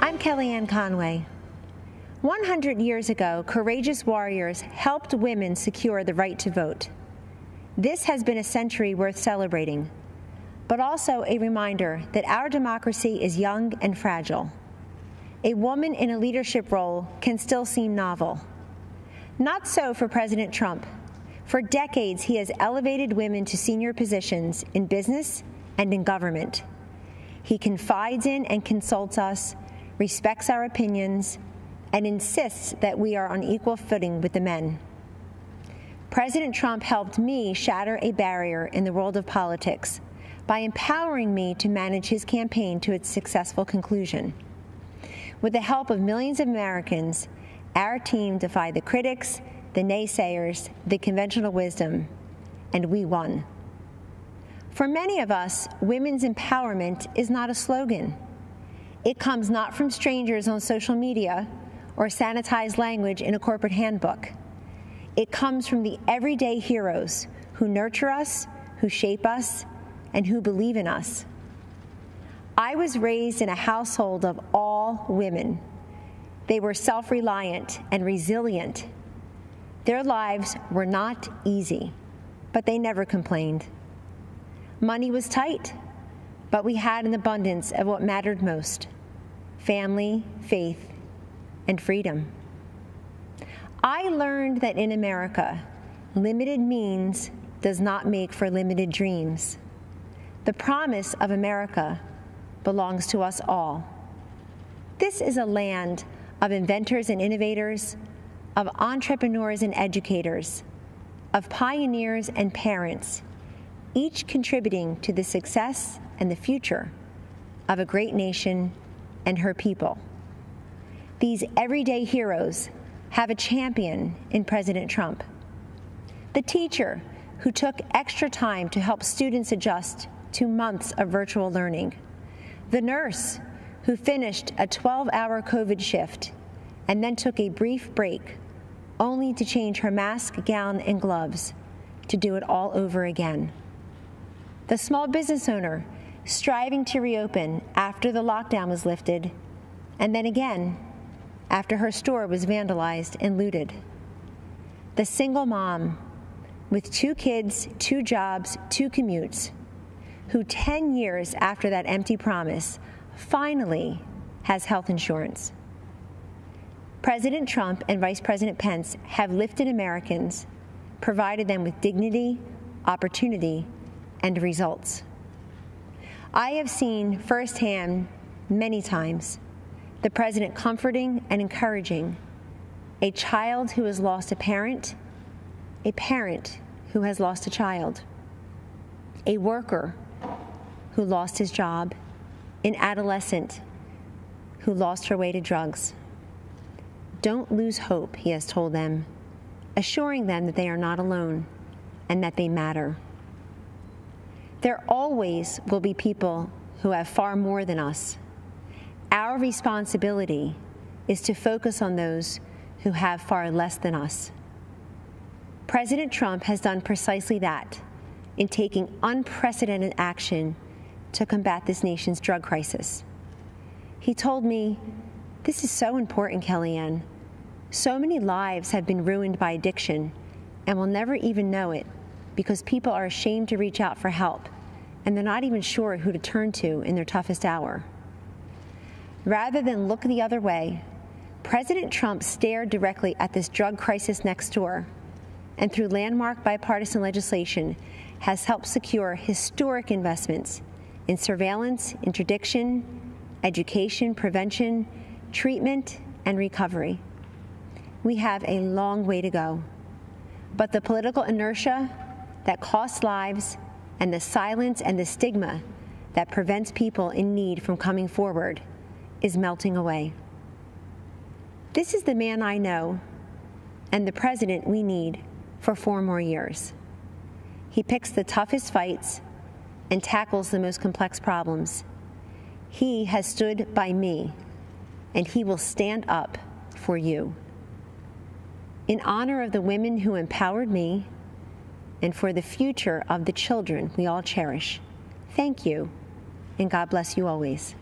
I'm Kellyanne Conway. 100 years ago, courageous warriors helped women secure the right to vote. This has been a century worth celebrating, but also a reminder that our democracy is young and fragile. A woman in a leadership role can still seem novel. Not so for President Trump. For decades, he has elevated women to senior positions in business and in government. He confides in and consults us, respects our opinions, and insists that we are on equal footing with the men. President Trump helped me shatter a barrier in the world of politics by empowering me to manage his campaign to its successful conclusion. With the help of millions of Americans, our team defied the critics, the naysayers, the conventional wisdom, and we won. For many of us, women's empowerment is not a slogan. It comes not from strangers on social media or sanitized language in a corporate handbook. It comes from the everyday heroes who nurture us, who shape us, and who believe in us. I was raised in a household of all women. They were self-reliant and resilient. Their lives were not easy, but they never complained. Money was tight, but we had an abundance of what mattered most: family, faith, and freedom. I learned that in America, limited means does not make for limited dreams. The promise of America belongs to us all. This is a land of inventors and innovators, of entrepreneurs and educators, of pioneers and parents, each contributing to the success and the future of a great nation and her people. These everyday heroes have a champion in President Trump. The teacher who took extra time to help students adjust to months of virtual learning. The nurse who finished a 12-hour COVID shift and then took a brief break, only to change her mask, gown, and gloves to do it all over again. The small business owner striving to reopen after the lockdown was lifted, and then again after her store was vandalized and looted. The single mom with 2 kids, 2 jobs, 2 commutes, who 10 years after that empty promise finally has health insurance. President Trump and Vice President Pence have lifted Americans, provided them with dignity, opportunity, and results. I have seen firsthand many times the president comforting and encouraging a child who has lost a parent who has lost a child, a worker who lost his job, an adolescent who lost her way to drugs. Don't lose hope, he has told them, assuring them that they are not alone and that they matter. There always will be people who have far more than us. Our responsibility is to focus on those who have far less than us. President Trump has done precisely that in taking unprecedented action to combat this nation's drug crisis. He told me, "This is so important, Kellyanne. So many lives have been ruined by addiction and will never even know it because people are ashamed to reach out for help, and they're not even sure who to turn to in their toughest hour." Rather than look the other way, President Trump stared directly at this drug crisis next door, and through landmark bipartisan legislation has helped secure historic investments in surveillance, interdiction, education, prevention, treatment, and recovery. We have a long way to go, but the political inertia that costs lives and the silence and the stigma that prevents people in need from coming forward is melting away. This is the man I know and the president we need for 4 more years. He picks the toughest fights and tackles the most complex problems. He has stood by me, and he will stand up for you. In honor of the women who empowered me and for the future of the children we all cherish, thank you, and God bless you always.